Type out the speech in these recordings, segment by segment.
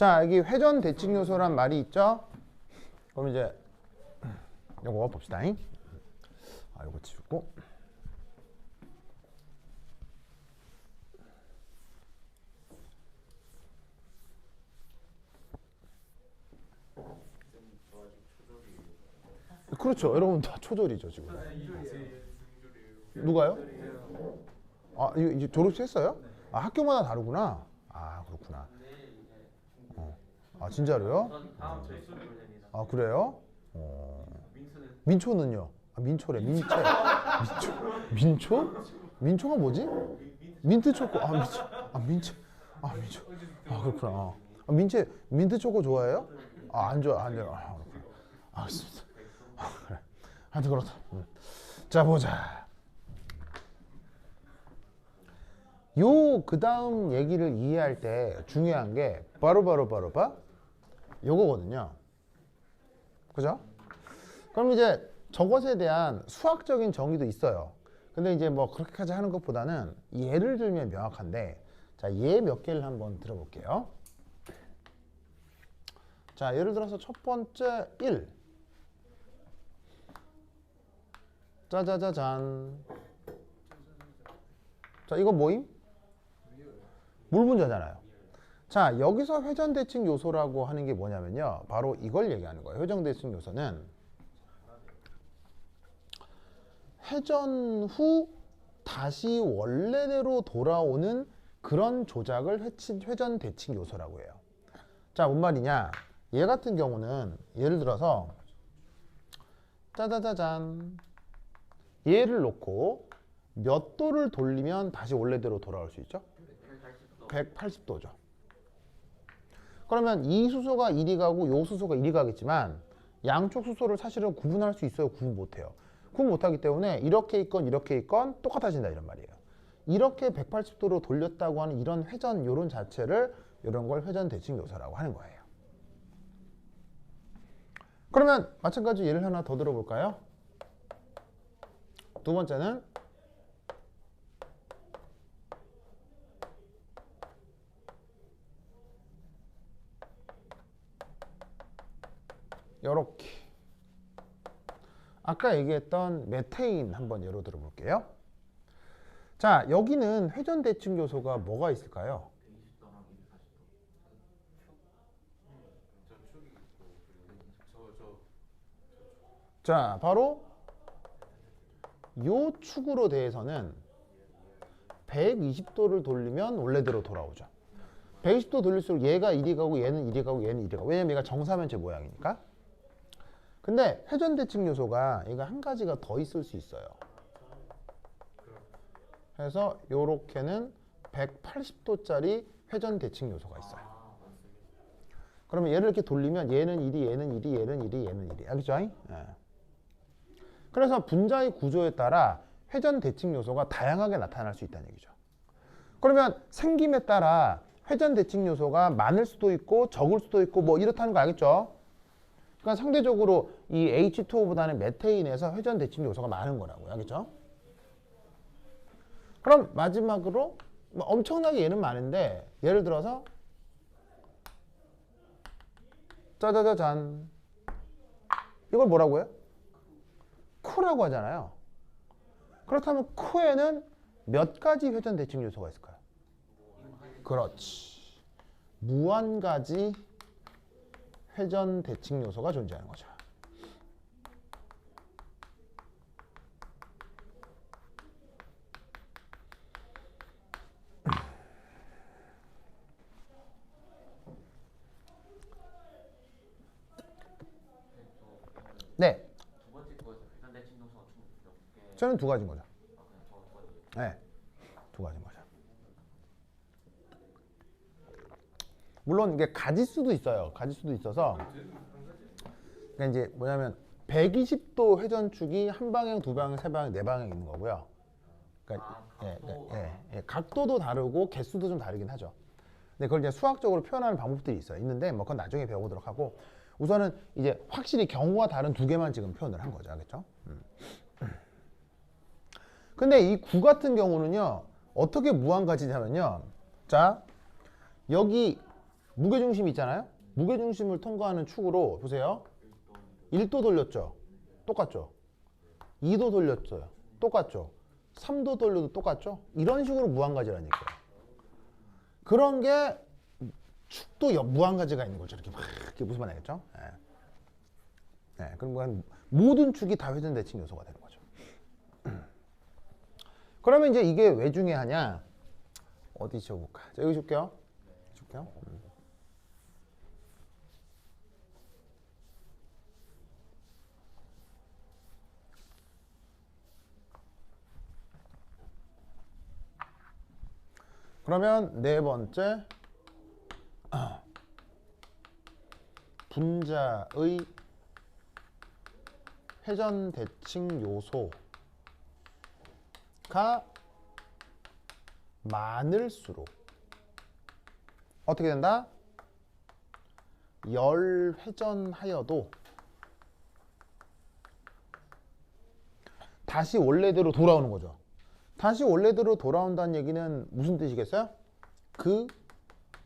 자, 여기 회전 대칭 요소란 말이 있죠? 그럼 이제 요거 봅시다. 요거 지우고. 그렇죠. 여러분 다 초졸이죠, 지금. 누가요? 이제 졸업했어요? 학교마다 다르구나. 그렇구나. 진짜로요? 그래요? 민초는요? 민초래. 민초? 민초가 뭐지? 민트 초코. 민초. 그렇구나. 민트 초코 좋아해요? 안 좋아. 그렇구나. 알겠습니다. 그래. 하여튼 그렇다. 자, 보자. 그 다음 얘기를 이해할 때 중요한 게 바로 요거거든요. 그죠? 그럼 이제 저것에 대한 수학적인 정의도 있어요. 근데 이제 뭐 그렇게까지 하는 것보다는 예를 들면 명확한데, 자, 예 몇 개를 한번 들어볼게요. 자, 예를 들어서 첫 번째 1. 짜자자잔. 자, 이거 뭐임? 물 분자잖아요. 자, 여기서 회전대칭 요소라고 하는 게 뭐냐면요, 바로 이걸 얘기하는 거예요. 회전대칭 요소는 회전 후 다시 원래대로 돌아오는 그런 조작을 회전대칭 요소라고 해요. 자, 뭔 말이냐? 얘 같은 경우는 예를 들어서 짜자자잔, 얘를 놓고 몇 도를 돌리면 다시 원래대로 돌아올 수 있죠? 180도죠. 그러면 이 수소가 이리 가고 이 수소가 이리 가겠지만 양쪽 수소를 사실은 구분할 수 있어요? 구분 못해요? 구분 못하기 때문에 이렇게 있건 이렇게 있건 똑같아진다 이런 말이에요. 이렇게 180도로 돌렸다고 하는 이런 회전 요론 자체를, 이런 걸 회전 대칭 요소라고 하는 거예요. 그러면 마찬가지 예를 하나 더 들어볼까요? 두 번째는 요렇게 아까 얘기했던 메테인 한번 예로 들어볼게요. 자, 여기는 회전 대칭 요소가 뭐가 있을까요? 자, 바로 요 축으로 대해서는 120도를 돌리면 원래대로 돌아오죠. 120도 돌릴수록 얘가 이리 가고 얘는 이리 가고 얘는 이리 가고, 왜냐면 얘가 정사면체 모양이니까. 근데 회전 대칭 요소가 얘가 한 가지가 더 있을 수 있어요. 그래서 요렇게는 180도짜리 회전 대칭 요소가 있어요. 그러면 얘를 이렇게 돌리면 얘는 이리, 얘는 이리, 얘는 이리, 얘는 이리. 알겠죠? 예. 그래서 분자의 구조에 따라 회전 대칭 요소가 다양하게 나타날 수 있다는 얘기죠. 그러면 생김에 따라 회전 대칭 요소가 많을 수도 있고 적을 수도 있고 뭐 이렇다는 거 알겠죠? 그러니까 상대적으로 이 H2O보다는 메테인에서 회전 대칭 요소가 많은 거라고요. 알겠죠? 그럼 마지막으로 뭐 엄청나게 얘는 많은데, 예를 들어서 짜자자잔, 이걸 뭐라고 해요? 쿠라고 하잖아요. 그렇다면 쿠에는 몇 가지 회전 대칭 요소가 있을까요? 그렇지. 무한 가지 회전 대칭 요소가 존재하는 거죠. 네. 두 번째 거에서 회전 대칭 요소가 총 몇 개? 저는 두 가지인 거죠. 그냥 저 두 가지. 네. 두 가지인 거죠. 물론 이게 가지수도 있어요. 가지수도 있어서. 그러니까 이제 뭐냐면 120도 회전축이 한 방향, 두 방향, 세 방향, 네 방향 있는 거고요. 그러니까 각도도 다르고 개수도 좀 다르긴 하죠. 근데 그걸 이제 수학적으로 표현하는 방법들이 있어요. 있는데 뭐 그건 나중에 배워보도록 하고, 우선은 이제 확실히 경우가 다른 두 개만 지금 표현을 한 거죠. 알겠죠? 근데 이 구 같은 경우는요, 어떻게 무한가지냐면요. 자, 여기 무게중심이 있잖아요. 무게중심을 통과하는 축으로 보세요. 1도 돌렸죠. 똑같죠. 2도 돌렸어요. 똑같죠. 3도 돌려도 똑같죠. 이런 식으로 무한가지라는 얘기예요. 그런 게 축도 무한가지가 있는 거죠. 이렇게 막 이렇게 무슨 말 알겠죠? 네. 네. 그럼 모든 축이 다 회전대칭 요소가 되는 거죠. 그러면 이제 이게 왜 중요하냐? 어디 지워볼까? 자, 여기 줄게요. 줄게요. 그러면 네 번째 분자의 회전 대칭 요소가 많을수록 어떻게 된다? 열 회전하여도 다시 원래대로 돌아오는 거죠. 다시 원래대로 돌아온다는 얘기는 무슨 뜻이겠어요? 그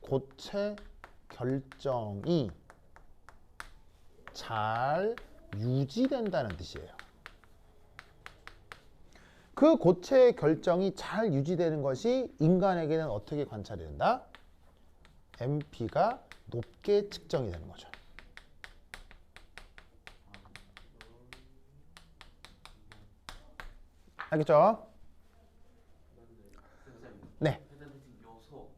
고체 결정이 잘 유지된다는 뜻이에요. 그 고체 결정이 잘 유지되는 것이 인간에게는 어떻게 관찰이 된다? MP가 높게 측정이 되는 거죠. 알겠죠? 네. 회전대칭 요소.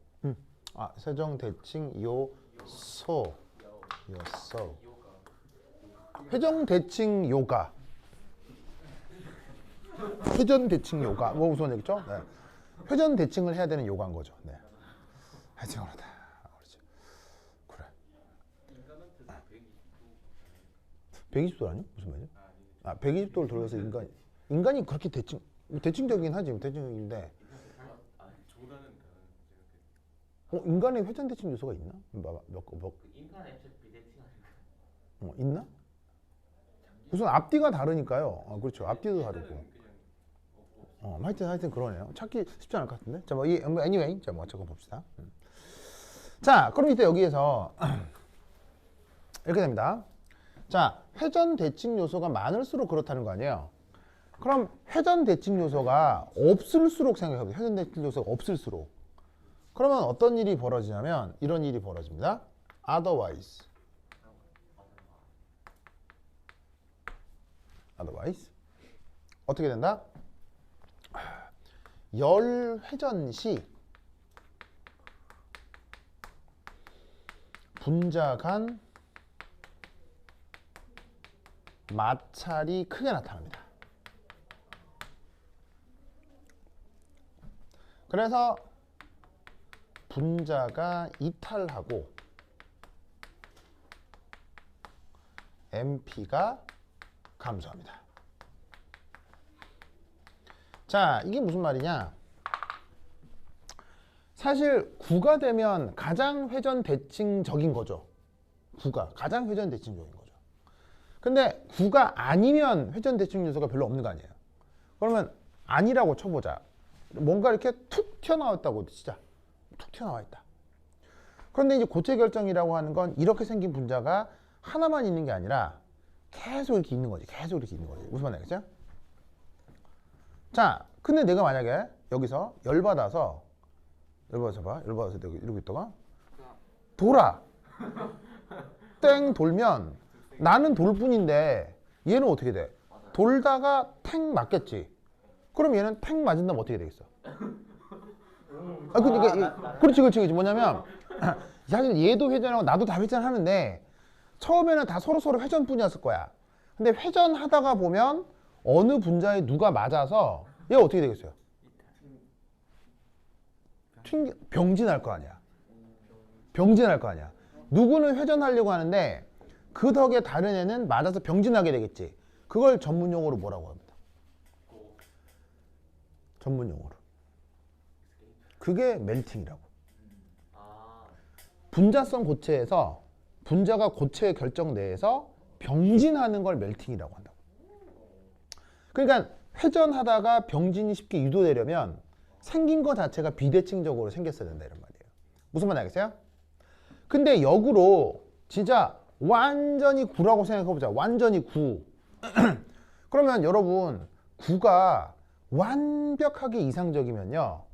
세정 대칭 요소. 회전 대칭 요가. 회전 대칭 요가. 뭐 무슨 얘기죠? 네. 회전 대칭을 해야 되는 요가인 거죠. 네. 하여튼 그렇다. 그렇지. 그래. 120도 아니요? 무슨 말이야? 120도를 돌려서 인간이 그렇게 대칭적이긴 하지. 대칭적인데. 인간에 회전 대칭 요소가 있나? 인간 액체 비대칭 아닌가? 있나? 우선 앞뒤가 다르니까요. 그렇죠. 앞뒤도 다르고. 하여튼 그러네요. 찾기 쉽지 않을 것 같은데. 자, anyway, 자, 적어 봅시다. 자, 그럼 이때 여기에서 이렇게 됩니다. 자, 회전 대칭 요소가 많을수록 그렇다는 거 아니에요. 그럼 회전 대칭 요소가 없을수록 생각해보세요. 회전 대칭 요소가 없을수록. 그러면 어떤 일이 벌어지냐면 이런 일이 벌어집니다. Otherwise 어떻게 된다? 열 회전 시 분자 간 마찰이 크게 나타납니다. 그래서 분자가 이탈하고 MP가 감소합니다. 자, 이게 무슨 말이냐? 사실 9가 되면 가장 회전 대칭적인 거죠. 9가 가장 회전 대칭적인 거죠. 근데 9가 아니면 회전 대칭 요소가 별로 없는 거 아니에요. 그러면 아니라고 쳐보자. 뭔가 이렇게 툭 튀어나왔다고 치자. 툭 튀어나와 있다. 그런데 이제 고체 결정이라고 하는 건 이렇게 생긴 분자가 하나만 있는 게 아니라 계속 이렇게 있는 거지. 계속 이렇게 있는 거지. 무슨 말인지 알겠죠? 자, 근데 내가 만약에 여기서 열받아서 내가 이러고 있다가 돌아. 땡 돌면 나는 돌 뿐인데 얘는 어떻게 돼? 돌다가 탱 맞겠지. 그럼 얘는 탱 맞은 다음 어떻게 되겠어? 그러니까 그렇지. 뭐냐면 사실 얘도 회전하고 나도 다 회전하는데 처음에는 다 서로 회전뿐이었을 거야. 근데 회전하다가 보면 어느 분자에 누가 맞아서 얘가 어떻게 되겠어요? 병진할 거 아니야. 병진할 거 아니야. 누구는 회전하려고 하는데 그 덕에 다른 애는 맞아서 병진하게 되겠지. 그걸 전문용어로 뭐라고 합니다. 전문용어로. 그게 멜팅이라고. 분자성 고체에서 분자가 고체의 결정 내에서 병진하는 걸 멜팅이라고 한다고. 그러니까 회전하다가 병진이 쉽게 유도되려면 생긴 것 자체가 비대칭적으로 생겼어야 된다 이런 말이에요. 무슨 말인지 알겠어요? 근데 역으로 진짜 완전히 9라고 생각해보자. 완전히 9. 그러면 여러분 9가 완벽하게 이상적이면요.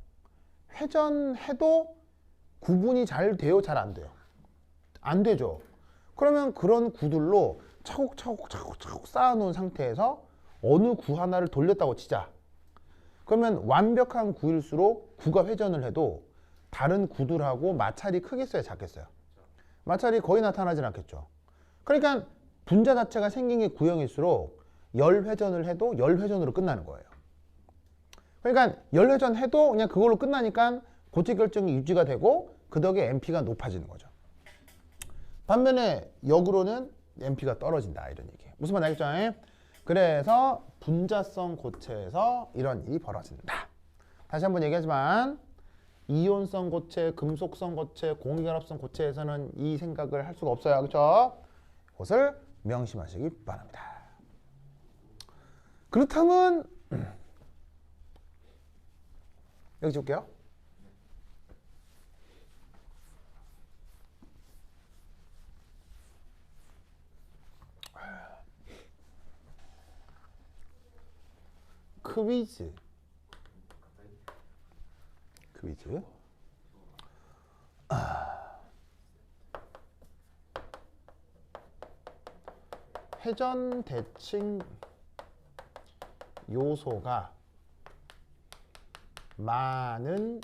회전해도 구분이 잘 돼요? 잘 안 돼요? 안 되죠. 그러면 그런 구들로 차곡차곡 쌓아놓은 상태에서 어느 구 하나를 돌렸다고 치자. 그러면 완벽한 구일수록 구가 회전을 해도 다른 구들하고 마찰이 크겠어요? 작겠어요? 마찰이 거의 나타나진 않겠죠. 그러니까 분자 자체가 생긴 게 구형일수록 열 회전을 해도 열 회전으로 끝나는 거예요. 그러니까 열 회전 해도 그냥 그걸로 끝나니까 고체 결정이 유지가 되고 그 덕에 MP가 높아지는 거죠. 반면에 역으로는 MP가 떨어진다 이런 얘기예요. 무슨 말 알겠죠? 그래서 분자성 고체에서 이런 일이 벌어진다. 다시 한번 얘기하지만 이온성 고체, 금속성 고체, 공유결합성 고체에서는 이 생각을 할 수가 없어요. 그렇죠? 그것을 명심하시기 바랍니다. 그렇다면 여기 줄게요. 퀴즈. 회전 대칭 요소가 많은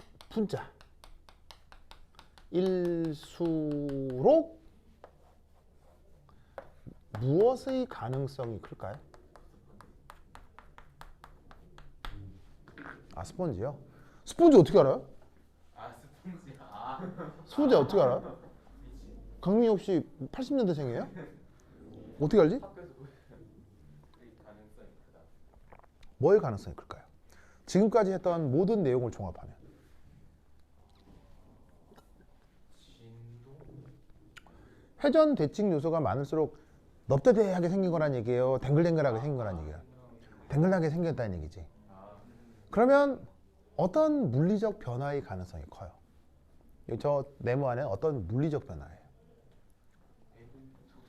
분자일수록 무엇의 가능성이 클까요? 아, 스펀지요? 스펀지 어떻게 알아요? 아 스폰지. 스펀지 어떻게 알아요? 강민혁 씨 80년대생이에요? 어떻게 알지? 학교에서 보면 가능성이 크다. 뭐의 가능성이 클까요? 지금까지 했던 모든 내용을 종합하면 진동. 회전 대칭 요소가 많을수록 넙대대하게 생긴 거란 얘기예요? 댕글댕글하게 생긴 거란 얘기예요? 댕글하게 생겼다는 얘기지. 그러면 어떤 물리적 변화의 가능성이 커요? 저 네모 안에 어떤 물리적 변화예요?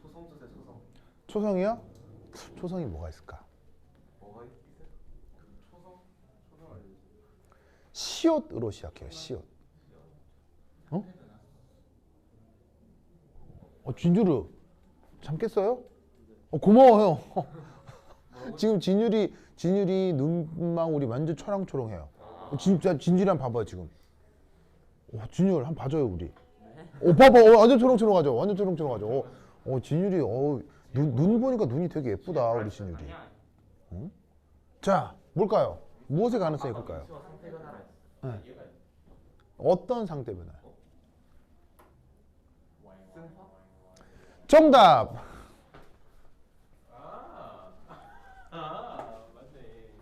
초성조세 초성. 초성이요? 초성이 뭐가 있을까? 뭐가 있어요? 초성 알려주세요. 시옷으로 시작해요. 시옷. 어? 진주르 잠깼어요? 고마워요. 지금 진율이 눈망울이 완전 초롱초롱해요. 진짜 진율이 한번 봐봐요 지금. 진율 한번 봐줘요 우리. 봐봐, 완전 초롱초롱하죠. 완전 초롱초롱하죠. 진율이 눈 보니까 눈이 되게 예쁘다 우리 진율이. 응? 자, 뭘까요? 무엇의 가능성이 클까요? 상태 변화라 네. 어떤 상태 변화? 승화? 정답. 맞네.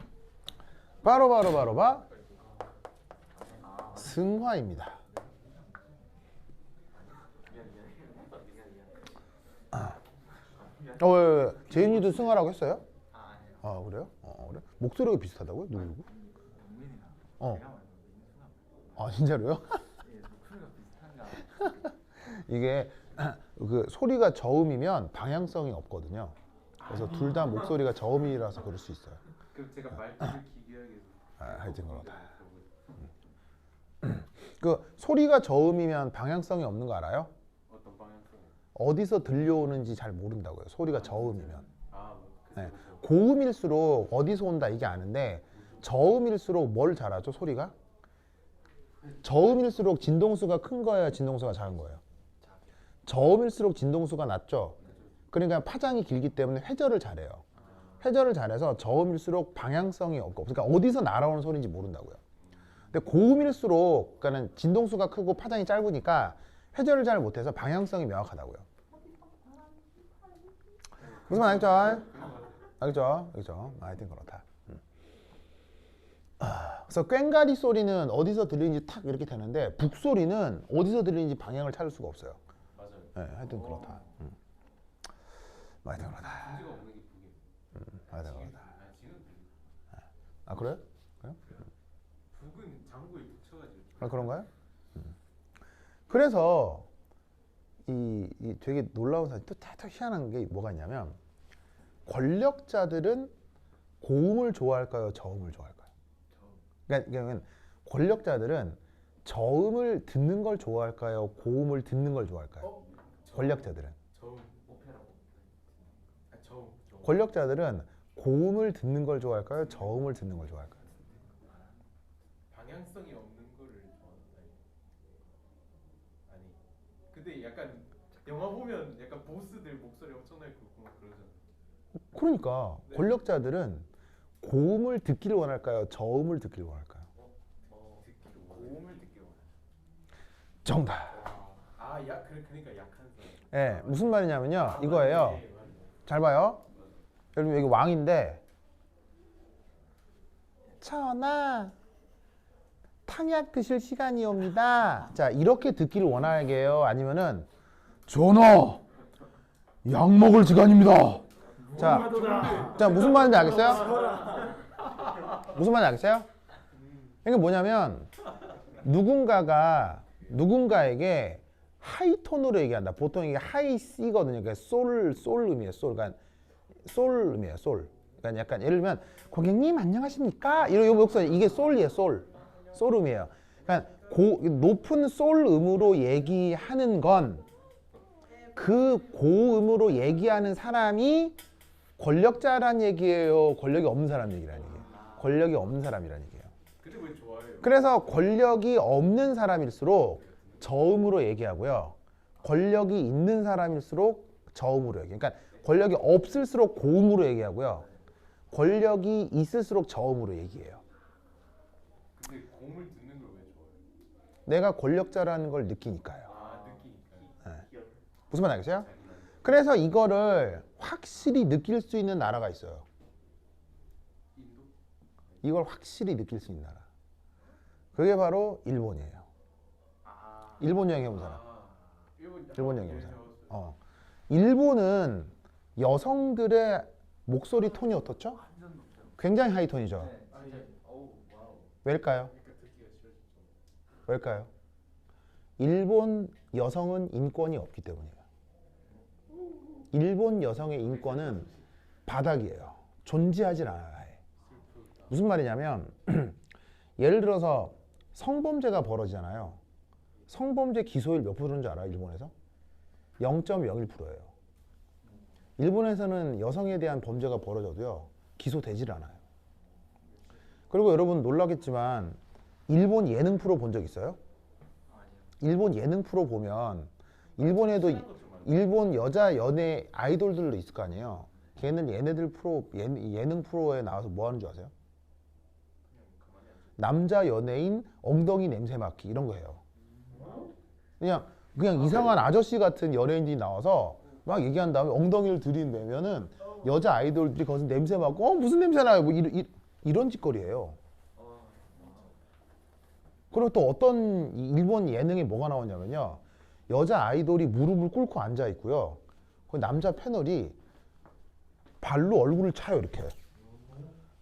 바로 승화입니다. 왜? 재윤이도 승화라고 했어요? 아니요. 그래요? 그래? 목소리가 비슷하다고요? 누구? 진짜로요? 예, 목소리가 비슷한가? 이게 그 소리가 저음이면 방향성이 없거든요. 그래서 둘 다 목소리가 저음이라서 그럴 수 있어요. 그럼 제가 말투를 기괴하게 해서. 하여튼 그렇다. 그 소리가 저음이면 방향성이 없는 거 알아요? 어떤 방향성? 어디서 들려오는지 잘 모른다고요. 소리가 저음이면. 네. 그래서 고음일수록 어디서 온다 이게 아는데 저음일수록 뭘 잘 알죠? 소리가? 저음일수록 진동수가 큰 거예요? 진동수가 작은 거예요? 저음일수록 진동수가 낮죠? 그러니까 파장이 길기 때문에 회절을 잘해요. 회절을 잘해서 저음일수록 방향성이 없고 그러니까 어디서 날아오는 소리인지 모른다고요. 근데 고음일수록 그러니까 진동수가 크고 파장이 짧으니까 회절을 잘 못해서 방향성이 명확하다고요. 무슨 말 알겠죠? 알겠죠? 하여튼 그렇다. 그래서 꽹가리 소리는 어디서 들리는지 탁 이렇게 되는데 북소리는 어디서 들리는지 방향을 찾을 수가 없어요. 맞아요. 네, 하여튼 그렇다. 하여튼 그렇다. 문제가 없는 게 북이. 하여튼 그렇다. 지금 그래요? 북은 장구에 붙여가지고. 그런가요? 그래서 이 되게 놀라운 사실 또 희한한 게 뭐가 있냐면 권력자들은 고음을 좋아할까요? 저음을 좋아할까요? 그러니까 권력자들은 저음을 듣는 걸 좋아할까요? 고음을 듣는 걸 좋아할까요? 권력자들은. 저음 오페라. 저음. 권력자들은 고음을 듣는 걸 좋아할까요? 저음을 듣는 걸 좋아할까요? 방향성이 없는 거를 좋아한다. 아니. 근데 약간 영화 보면 약간 보스들 목소리 엄청나게 굵고 막 그러잖아. 그러니까 네. 권력자들은 고음을 듣기를 원할까요? 저음을 듣기를 원할까요? 듣기로 고음을 듣기로 원해. 정답. 그러니까 약한 사람. 예, 무슨 말이냐면요. 이거예요. 맞네. 잘 봐요. 여러분 여기 왕인데 전하 탕약 드실 시간이옵니다. 자 이렇게 듣기를 원하게요? 아니면은 전하 약 먹을 시간입니다. 자 무슨 말인지 알겠어요? 무슨 말인지 알겠어요? 이게 뭐냐면 누군가에게 하이톤으로 얘기한다. 보통 이게 하이 C거든요. 그러니까 솔 음이에요. 그러니까 솔 음이에요. 솔. 그러니까 약간 예를 들면 고객님 안녕하십니까? 이런 목소리 이게 솔이에요. 솔 음이에요. 그러니까 높은 솔 음으로 얘기하는 건 그 고음으로 얘기하는 사람이 권력자란 얘기예요. 권력이 없는 사람 얘기라는 얘기예요. 권력이 없는 사람이라는 얘기예요. 근데 왜 좋아해요? 그래서 권력이 없는 사람일수록 저음으로 얘기하고요. 권력이 있는 사람일수록 저음으로 얘기해요. 그러니까 권력이 없을수록 고음으로 얘기하고요. 권력이 있을수록 저음으로 얘기해요. 근데 고음을 듣는 걸 왜 좋아해요? 내가 권력자라는 걸 느끼니까요. 느끼니까. 무슨 말 알겠어요? 그래서 이거를 확실히 느낄 수 있는 나라가 있어요. 인도? 이걸 확실히 느낄 수 있는 나라. 그게 바로 일본이에요. 일본 여행 해본 사람. 일본 여행 해본 사람. 일본은 여성들의 목소리 톤이 어떻죠? 굉장히 하이톤이죠. 왜일까요? 왜일까요? 일본 여성은 인권이 없기 때문이에요. 일본 여성의 인권은 바닥이에요. 존재하질 않아요. 아예. 무슨 말이냐면 예를 들어서 성범죄가 벌어지잖아요. 성범죄 기소율 몇 프로인 줄 알아요? 일본에서? 0.01%예요. 일본에서는 여성에 대한 범죄가 벌어져도요. 기소되질 않아요. 그리고 여러분 놀라겠지만 일본 예능 프로 본 적 있어요? 일본 예능 프로 보면 일본에도 일본 여자 연예 아이돌들도 있을 거 아니에요. 걔는 얘네들 예능 프로에 나와서 뭐 하는 줄 아세요? 남자 연예인 엉덩이 냄새 맡기 이런 거 해요. 그냥 이상한 아저씨 같은 연예인들이 나와서 막 얘기한 다음에 엉덩이를 들이대면은 여자 아이돌들이 거기서 냄새 맡고 무슨 냄새 나요? 뭐 이런 짓거리예요. 그리고 또 어떤 일본 예능에 뭐가 나오냐면요. 여자 아이돌이 무릎을 꿇고 앉아 있고요. 그 남자 패널이 발로 얼굴을 차요 이렇게.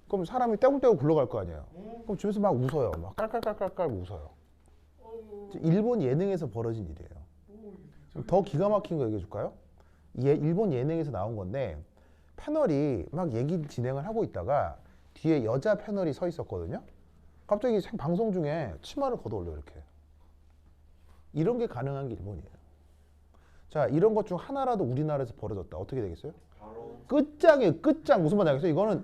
그럼 사람이 떼굴떼굴 굴러갈 거 아니에요. 그럼 주변에서 막 웃어요. 막 깔깔깔깔깔 웃어요. 일본 예능에서 벌어진 일이에요. 더 기가 막힌 거 얘기해 줄까요? 일본 예능에서 나온 건데 패널이 막 얘기 진행을 하고 있다가 뒤에 여자 패널이 서 있었거든요. 갑자기 방송 중에 치마를 걷어 올려 이렇게. 이런 게 가능한 게 일본이에요. 자, 이런 것 중 하나라도 우리나라에서 벌어졌다. 어떻게 되겠어요? 끝장이에요. 끝장. 무슨 말인지 알겠어요?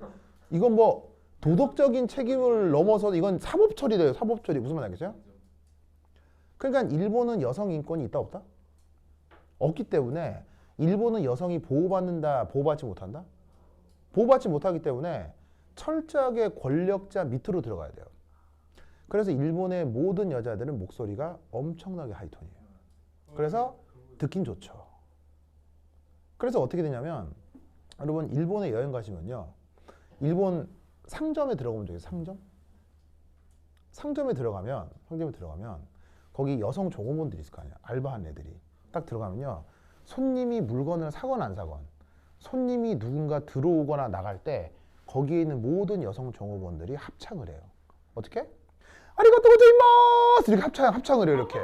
이건 뭐 도덕적인 책임을 넘어서 이건 사법 처리돼요. 사법 처리. 무슨 말인지 알겠어요? 그러니까 일본은 여성 인권이 있다 없다? 없기 때문에 일본은 여성이 보호받는다, 보호받지 못한다? 보호받지 못하기 때문에 철저하게 권력자 밑으로 들어가야 돼요. 그래서 일본의 모든 여자들은 목소리가 엄청나게 하이톤이에요. 그래서 듣긴 좋죠. 그래서 어떻게 되냐면 여러분 일본에 여행 가시면요. 일본 상점에 들어가면 되게 상점에 들어가면 거기 여성 종업원들이 있을 거 아니야. 알바한 애들이. 딱 들어가면요. 손님이 물건을 사건 안 사건 손님이 누군가 들어오거나 나갈 때 거기에 있는 모든 여성 종업원들이 합창을 해요. 어떻게? 아리가또 고자이마스 이렇게 합창을 해요. 이렇게.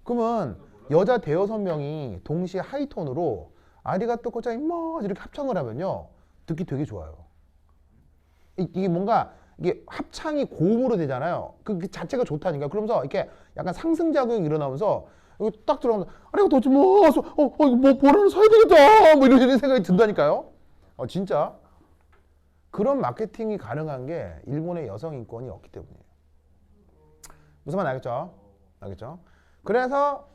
그러면 여자 대여섯 명이 동시에 하이톤으로 아리가또 고자이마스 이렇게 합창을 하면요 듣기 되게 좋아요. 이게 뭔가 이게 합창이 고음으로 되잖아요. 그 자체가 좋다니까. 그러면서 이렇게 약간 상승작용이 일어나면서 여기 딱 들어가면서 아리가또 고자이마스 이거 뭐 뭐라는 서야 되겠다 뭐 이런 생각이 든다니까요. 진짜 그런 마케팅이 가능한 게 일본의 여성 인권이 없기 때문이에요. 무슨 말 알겠죠? 알겠죠? 그래서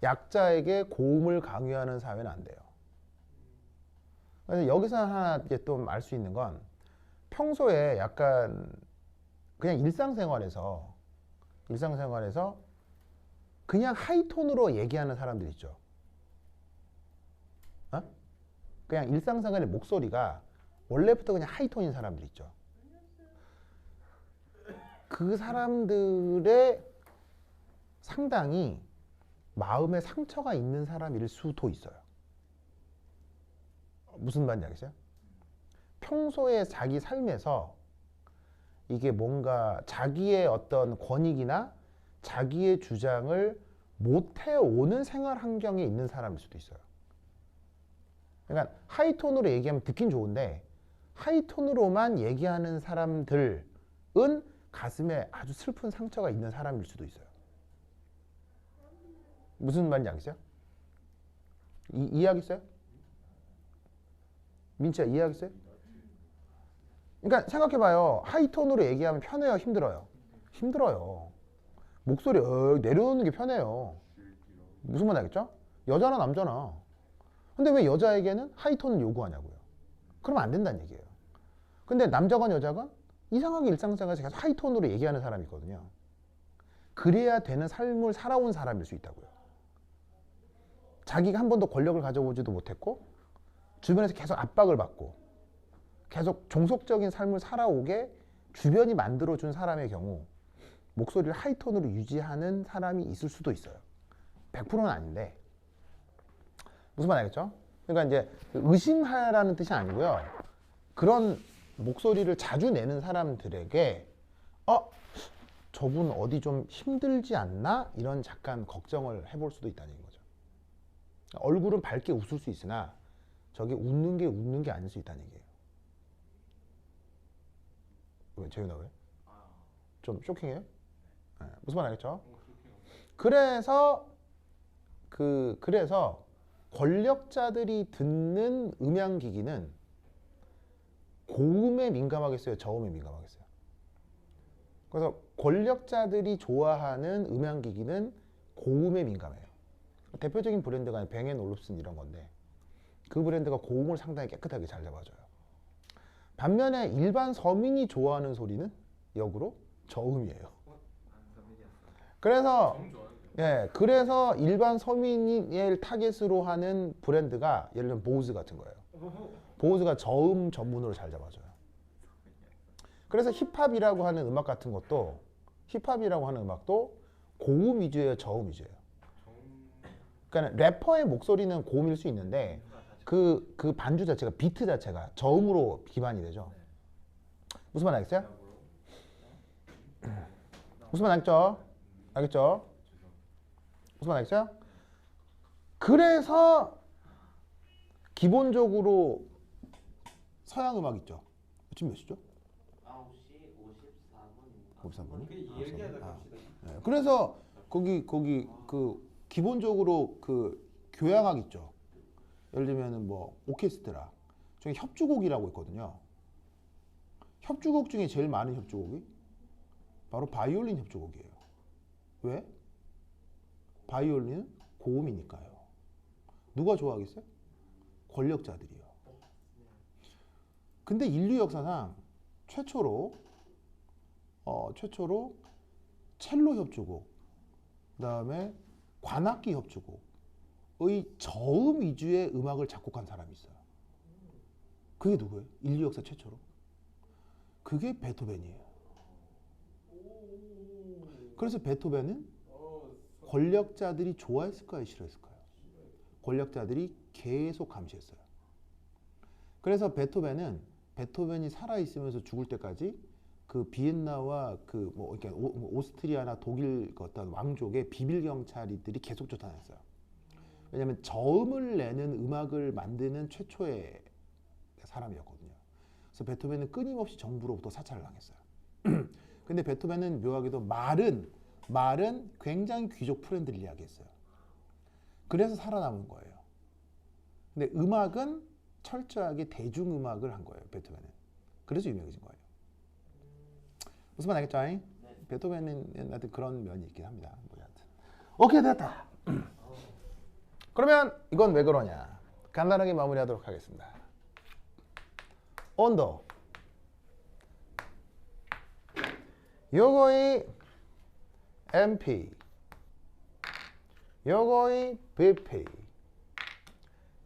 약자에게 고음을 강요하는 사회는 안 돼요. 그래서 여기서 하나 이제 또 알 수 있는 건 평소에 약간 그냥 일상생활에서 그냥 하이톤으로 얘기하는 사람들 있죠. 그냥 일상생활의 목소리가 원래부터 그냥 하이톤인 사람들 있죠. 그 사람들의 상당히 마음에 상처가 있는 사람일 수도 있어요. 무슨 말인지 알겠어요? 평소에 자기 삶에서 이게 뭔가 자기의 어떤 권익이나 자기의 주장을 못해오는 생활 환경에 있는 사람일 수도 있어요. 그러니까 하이톤으로 얘기하면 듣긴 좋은데 하이톤으로만 얘기하는 사람들은 가슴에 아주 슬픈 상처가 있는 사람일 수도 있어요. 무슨 말인지 알겠어요? 이해하겠어요? 민치야 이해하겠어요? 그러니까 생각해봐요. 하이톤으로 얘기하면 편해요? 힘들어요? 힘들어요. 목소리 내려놓는 게 편해요. 무슨 말 알겠죠? 여자나 남자나. 근데 왜 여자에게는 하이톤을 요구하냐고요. 그러면 안 된다는 얘기예요. 근데 남자건 여자건 이상하게 일상생활에서 계속 하이톤으로 얘기하는 사람이 있거든요. 그래야 되는 삶을 살아온 사람일 수 있다고요. 자기가 한 번도 권력을 가져보지도 못했고 주변에서 계속 압박을 받고 계속 종속적인 삶을 살아오게 주변이 만들어준 사람의 경우 목소리를 하이톤으로 유지하는 사람이 있을 수도 있어요. 100%는 아닌데 무슨 말 알겠죠? 그러니까 이제 의심하라는 뜻이 아니고요. 그런 목소리를 자주 내는 사람들에게 저분 어디 좀 힘들지 않나? 이런 잠깐 걱정을 해볼 수도 있다는 거죠. 얼굴은 밝게 웃을 수 있으나 저게 웃는 게 아닐 수 있다는 얘기예요. 왜 재윤아 왜? 좀 쇼킹해요? 네, 무슨 말 알겠죠? 그래서 그래서 권력자들이 듣는 음향기기는 고음에 민감하겠어요? 저음에 민감하겠어요? 그래서 권력자들이 좋아하는 음향기기는 고음에 민감해요. 대표적인 브랜드가 뱅앤올uf슨 이런 건데 그 브랜드가 고음을 상당히 깨끗하게 잘 잡아줘요. 반면에 일반 서민이 좋아하는 소리는 역으로 저음이에요. 그래서 그래서 일반 서민을 타겟으로 하는 브랜드가 예를 들면 보우즈 같은 거예요. 보우즈가 저음 전문으로 잘 잡아줘요. 그래서 힙합이라고 하는 음악 같은 것도 힙합이라고 하는 음악도 고음 위주예요, 저음 위주예요. 그러니까 래퍼의 목소리는 고음일 수 있는데 그 반주 자체가 비트 자체가 저음으로 기반이 되죠. 무슨 말 알겠어요? 무슨 말 알겠죠? 알겠죠? 무슨 말 알겠어요? 그래서 기본적으로 서양 음악 있죠. 지금 몇 시죠? 9시 54분. 54분. 네. 그래서 거기 그 기본적으로 그 교향악 있죠. 예를 들면은 뭐 오케스트라 중에 협주곡이라고 있거든요. 협주곡 중에 제일 많은 협주곡이 바로 바이올린 협주곡이에요. 왜? 바이올린은 고음이니까요. 누가 좋아하겠어요? 권력자들이요. 근데 인류 역사상 최초로 첼로 협주곡, 그다음에 관악기 협주곡의 저음 위주의 음악을 작곡한 사람이 있어요. 그게 누구예요? 인류 역사 최초로. 그게 베토벤이에요. 그래서 베토벤은 권력자들이 좋아했을까요? 싫어했을까요? 권력자들이 계속 감시했어요. 그래서 베토벤이 살아있으면서 죽을 때까지 그 비엔나와 그 뭐 이렇게 오스트리아나 독일 그 어떤 왕족의 비밀 경찰들이 계속 쫓아다녔어요. 왜냐하면 저음을 내는 음악을 만드는 최초의 사람이었거든요. 그래서 베토벤은 끊임없이 정부로부터 사찰을 당했어요. 근데 베토벤은 묘하게도 말은 굉장히 귀족 프렌들리 이야기했어요. 그래서 살아남은 거예요. 근데 음악은 철저하게 대중음악을 한 거예요. 베토벤은. 그래서 유명해진 거예요. 무슨 말 알겠죠? 네. 베토벤은 하여튼 그런 면이 있긴 합니다. 뭐 하여튼. 오케이, 됐다. 그러면 이건 왜 그러냐? 간단하게 마무리하도록 하겠습니다. 온도. 요거의 MP. 요거의 BP.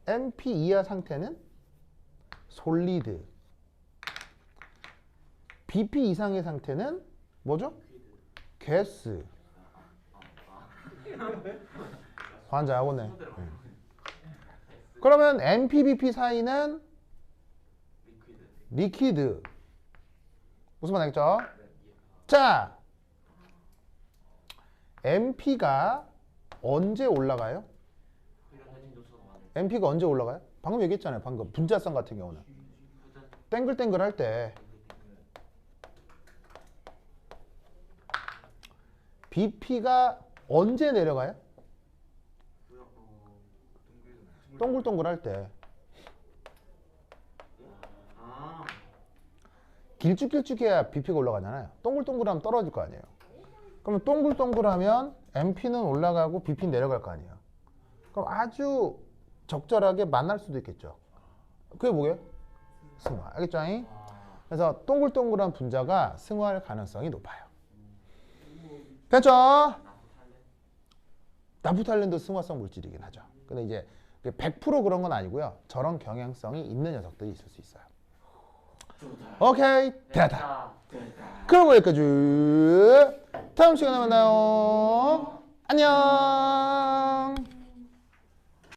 MP 이하 상태는 솔리드. BP 이상의 상태는 뭐죠? 가스. 환자 오네. 그러면 MP, BP 사이는 리퀴드. 무슨 말 알겠죠? 자, MP가 언제 올라가요? MP가 언제 올라가요? 방금 얘기했잖아요. 방금 분자성 같은 경우는 땡글땡글 할 때 BP가 언제 내려가요? 동글동글 할 때. 길쭉길쭉해야 BP가 올라가잖아요. 동글동글하면 떨어질 거 아니에요. 그러면 동글동글하면 MP는 올라가고 BP는 내려갈 거 아니에요. 그럼 아주 적절하게 만날 수도 있겠죠. 그게 뭐예요? 승화. 알겠죠? 그래서 동글동글한 분자가 승화할 가능성이 높아요. 됐죠? 나프탈렌도 승화성 물질이긴 하죠. 근데 이제 100% 그런 건 아니고요. 저런 경향성이 있는 녀석들이 있을 수 있어요. 오케이, 됐다. 그럼 여기까지. 다음 시간에 만나요. 안녕.